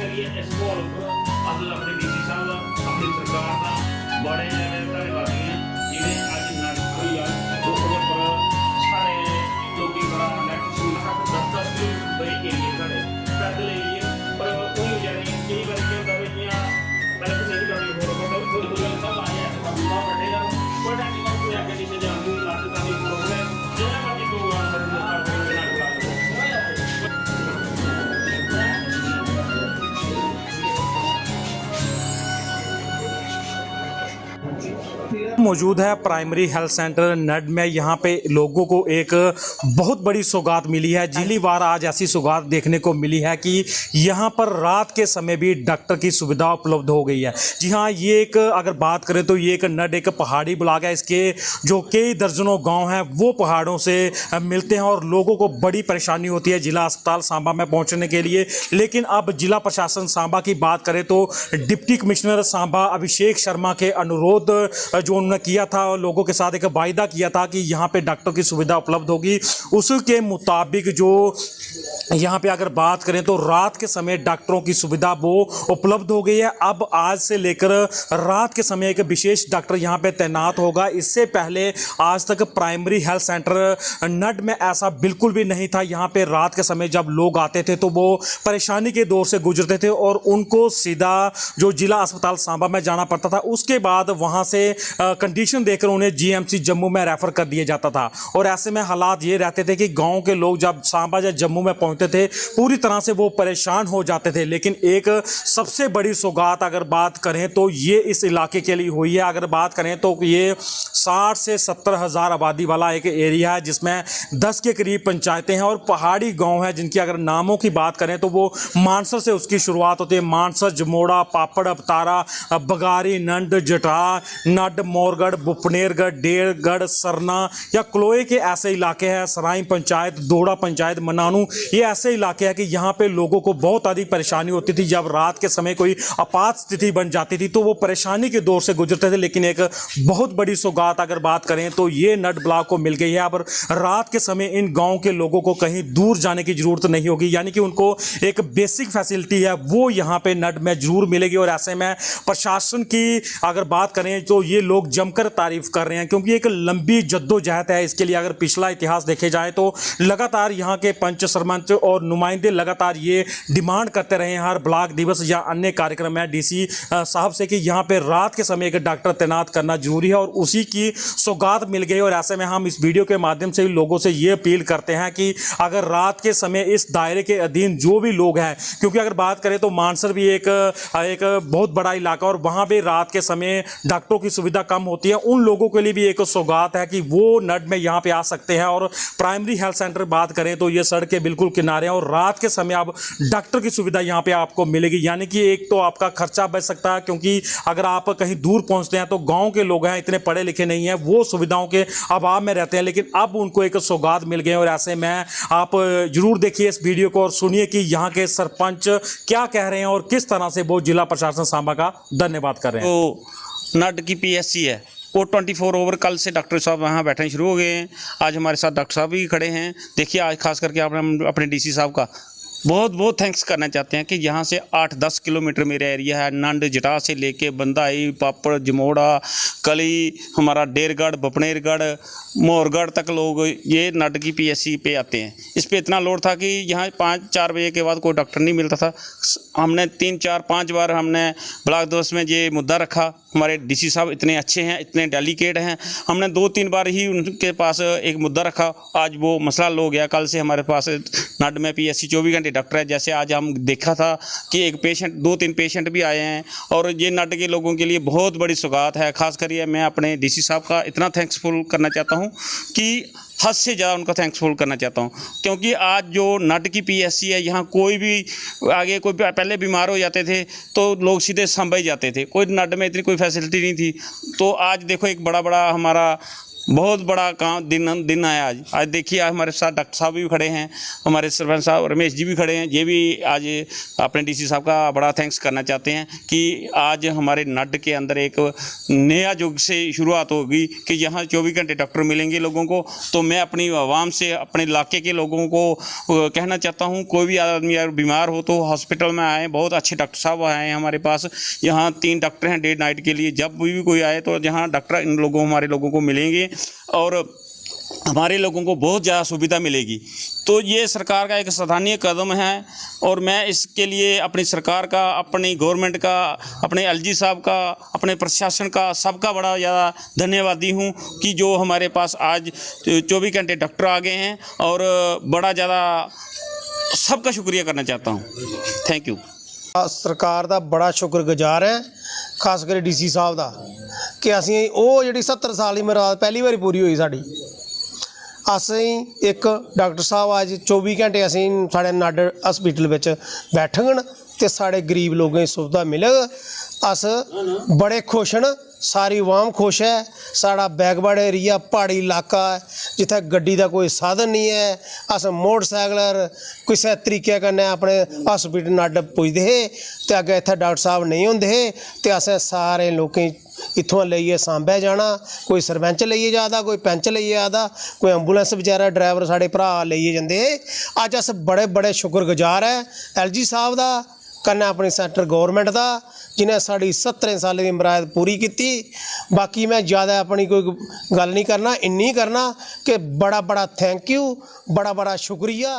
करिए इस माहौल पर अस अपने डीसी साहब अपनी सरकार का बड़े धन्यवादी हैं जिन्हें अज नट हुई है उसके पर सारे लोग बड़ा नेट सुविधा 10-10 किलोमीटर एरिए साढ़े पैदल एरिए पर कोई बेचारे कई बार क्या होता है कि पहले तो नहीं करनी कोई सब आए हैं सब बैठेगा कोई टाइम कोई आगे नीचे जाऊंगी लास्ट का भी प्रॉब्लम जितना बाकी तो मौजूद है प्राइमरी हेल्थ सेंटर नड में। यहाँ पे लोगों को एक बहुत बड़ी सौगात मिली है। पहली बार आज ऐसी सौगात देखने को मिली है कि यहाँ पर रात के समय भी डॉक्टर की सुविधा उपलब्ध हो गई है। जी हाँ, ये एक अगर बात करें तो ये एक नड एक पहाड़ी ब्लॉक है। इसके जो कई दर्जनों गांव हैं वो पहाड़ों से मिलते हैं और लोगों को बड़ी परेशानी होती है जिला अस्पताल सांबा में पहुँचने के लिए। लेकिन अब जिला प्रशासन सांबा की बात करें तो डिप्टी कमिश्नर सांबा अभिषेक शर्मा के अनुरोध जो उन्होंने किया था और लोगों के साथ एक वायदा किया था कि यहाँ पे डॉक्टर की सुविधा उपलब्ध होगी, उसके मुताबिक जो यहाँ पे अगर बात करें तो रात के समय डॉक्टरों की सुविधा वो उपलब्ध हो गई है। अब आज से लेकर रात के समय एक विशेष डॉक्टर यहाँ पे तैनात होगा। इससे पहले आज तक प्राइमरी हेल्थ सेंटर नड में ऐसा बिल्कुल भी नहीं था। यहाँ पे रात के समय जब लोग आते थे तो वो परेशानी के दौर से गुजरते थे और उनको सीधा जो जिला अस्पताल सांबा में जाना पड़ता था। उसके बाद वहाँ से कंडीशन देखकर उन्हें जीएमसी जम्मू में रेफर कर दिया जाता था। और ऐसे में हालात ये रहते थे कि गाँव के लोग जब सांबा या जम्मू में पहुँचते थे पूरी तरह से वो परेशान हो जाते थे। लेकिन एक सबसे बड़ी सौगात अगर बात करें तो ये इस इलाके के लिए हुई है। अगर बात करें तो ये 60 से 70 हज़ार आबादी वाला एक एरिया है जिसमें 10 के करीब पंचायतें हैं और पहाड़ी गांव हैं जिनकी अगर नामों की बात करें तो वो मानसर से उसकी शुरुआत होती है। मानसर, जमोड़ा, पापड़, अवतारा, बगारी, नंड, जटा, नड, मोरगढ़, बुपनेरगढ़, डेरगढ़, सरना या क्लोए के ऐसे इलाके हैं। सराई पंचायत, दोड़ा पंचायत, मनानू, ये ऐसे इलाके हैं कि यहाँ पे लोगों को बहुत अधिक परेशानी होती थी। जब रात के समय कोई आपात स्थिति बन जाती थी तो वो परेशानी के दौर से गुजरते थे। लेकिन एक बहुत बड़ी सौगात अगर बात करें तो ये नड ब्लॉक को मिल गई है। अब रात के समय इन गाँव के लोगों को कहीं दूर जाने की जरूरत नहीं होगी, यानी कि उनको एक बेसिक फैसिलिटी है वो यहाँ पे नड में जरूर मिलेगी। और ऐसे में प्रशासन की अगर बात करें तो ये लोग जमकर तारीफ कर रहे हैं क्योंकि एक लंबी जद्दोजहद है इसके लिए। अगर पिछला इतिहास देखे जाए तो लगातार यहाँ के पंच, सरपंच और नुमाइंदे लगातार ये डिमांड करते रहे हैं हर ब्लॉक दिवस या अन्य कार्यक्रम में डीसी साहब से कि यहाँ पे रात के समय एक डॉक्टर तैनात करना जरूरी है और उसी की सौगात मिल गई। और ऐसे में हम इस वीडियो के माध्यम से लोगों से ये अपील करते हैं कि अगर रात के समय इस दायरे के अधीन जो भी लोग हैं, क्योंकि अगर बात करें तो मानसर भी एक बहुत बड़ा इलाका और वहाँ भी रात के समय डॉक्टरों की सुविधा कम होती है, उन लोगों के लिए भी एक सौगात है कि वो नड में यहाँ पे आ सकते हैं। और प्राइमरी हेल्थ सेंटर बात करें तो ये सड़क के बिल्कुल किनारे हैं और रात के समय अब डॉक्टर की सुविधा यहाँ पे आपको मिलेगी। यानी कि एक तो आपका खर्चा बच सकता है क्योंकि अगर आप कहीं दूर पहुँचते हैं तो गाँव के लोग हैं इतने पढ़े लिखे नहीं हैं, वो सुविधाओं के अभाव में रहते हैं, लेकिन अब उनको एक सौगात मिल गए। और ऐसे में आप जरूर देखिए इस वीडियो को और सुनिए कि यहाँ के सरपंच क्या कह रहे हैं और किस तरह से वो जिला प्रशासन सांबा का धन्यवाद कर रहे हैं। तो नड की पीएससी है वो 24 ओवर, कल से डॉक्टर साहब वहाँ बैठने शुरू हो गए हैं। आज हमारे साथ डॉक्टर साहब भी खड़े हैं। देखिए आज खास करके आपने अपने डीसी साहब का बहुत बहुत थैंक्स करना चाहते हैं कि यहाँ से 8-10 किलोमीटर मेरा एरिया है। नंड, जटा से लेके बंदाई, पापड़, जमोड़ा, कली, हमारा डेरगढ़, बपनेरगढ़, मोरगढ़ तक लोग ये नड की पीएससी पे आते हैं। इस पे इतना लोड था कि यहाँ 5-4 बजे के बाद कोई डॉक्टर नहीं मिलता था। हमने 3-4-5 बार हमने ब्लॉक दिवस में ये मुद्दा रखा। हमारे डीसी साहब इतने अच्छे हैं, इतने डेलीकेट हैं, हमने 2-3 बार ही उनके पास एक मुद्दा रखा। आज वो मसला हो गया। कल से हमारे पास नड में पीएससी 24 घंटे डॉक्टर है। जैसे आज हम देखा था कि एक पेशेंट, 2-3 पेशेंट भी आए हैं और ये नड के लोगों के लिए बहुत बड़ी सौगात है। खास करके मैं अपने डीसी साहब का इतना थैंक्सफुल करना चाहता हूँ कि हद से ज़्यादा उनका थैंक्सफुल करना चाहता हूँ, क्योंकि आज जो नड की पीएससी है यहाँ कोई भी आगे कोई पहले बीमार हो जाते थे तो लोग सीधे सांबा ही जाते थे, कोई नड में इतनी कोई फैसिलिटी नहीं थी। तो आज देखो एक बड़ा हमारा बहुत बड़ा काम दिन आया आज देखिए आज हमारे साथ डॉक्टर साहब भी खड़े हैं, हमारे सरपंच साहब रमेश जी भी खड़े हैं। ये भी आज अपने डीसी साहब का बड़ा थैंक्स करना चाहते हैं कि आज हमारे नड के अंदर एक नया युग से शुरुआत होगी कि यहाँ 24 घंटे डॉक्टर मिलेंगे लोगों को। तो मैं अपनी आवाम से, अपने इलाके के लोगों को कहना चाहता हूँ, कोई भी आदमी अगर बीमार हो तो हॉस्पिटल में आए। बहुत अच्छे डॉक्टर साहब आए हैं हमारे पास, यहाँ 3 डॉक्टर हैं डे नाइट के लिए। जब भी कोई आए तो यहाँ डॉक्टर हमारे लोगों को मिलेंगे और हमारे लोगों को बहुत ज़्यादा सुविधा मिलेगी। तो ये सरकार का एक सराहनीय कदम है और मैं इसके लिए अपनी सरकार का, अपनी गवर्नमेंट का, अपने एलजी साहब का, अपने प्रशासन का, सबका बड़ा ज़्यादा धन्यवादी हूँ कि जो हमारे पास आज 24 घंटे डॉक्टर आ गए हैं और बड़ा ज़्यादा सबका शुक्रिया करना चाहता हूँ। Thank you. सरकार ਦਾ ਬੜਾ ਸ਼ੁਕਰਗੁਜ਼ਾਰ ਹੈ, ਖਾਸ ਕਰ ਡੀਸੀ ਸਾਹਿਬ ਦਾ ਕਿ ਅਸੀਂ ਉਹ ਜਿਹੜੀ 70 ਸਾਲ ਦੀ ਮੁਰਾਦ ਪਹਿਲੀ ਵਾਰੀ ਪੂਰੀ ਹੋਈ ਸਾਡੀ। ਅਸੀਂ ਇੱਕ ਡਾਕਟਰ ਸਾਹਿਬ ਅੱਜ 24 ਘੰਟੇ ਅਸੀਂ ਸਾਡੇ ਨੱਡ ਹਸਪੀਟਲ ਵਿੱਚ ਬੈਠਣ ਤੇ ਸਾਡੇ ਗਰੀਬ ਲੋਕਾਂ ਦੀ ਸੁਵਿਧਾ ਮਿਲੇਗੀ। अस बड़े खुश न, सारी आवाम खुश है। साड़ा बैकवर्ड एरिया पहाड़ी इलाका है जिथे गड्डी का कोई साधन नहीं है। अस मोटरसाइकिल किसी तरीके कन्नै अपने हॉस्पिटल नड्ड पुजदे हे ते अग्गे इत्थे डॉक्टर साहब नहीं होंदे हे ते असें सारे लोकें इत्थों लेइयै सांबे जाना। कोई सरपंच लेइयै जादा, कोई पैंच लेइयै आदा, कोई एंबूलेंस बेचारा ड्राइवर साढ़े भरा लेइयै जंदे हे। अज्ज अस बड़े बड़े शुक्रगुजार है एलजी साहब दा, कन्नै अपनी सैंटर गौरमेंट का जिन्हें साड़ी 70 साल की मुराद पूरी की। बाकी मैं ज़्यादा अपनी कोई गल नहीं करना, इन्नी करना कि बड़ा बड़ा थैंक यू, बड़ा बड़ा शुक्रिया।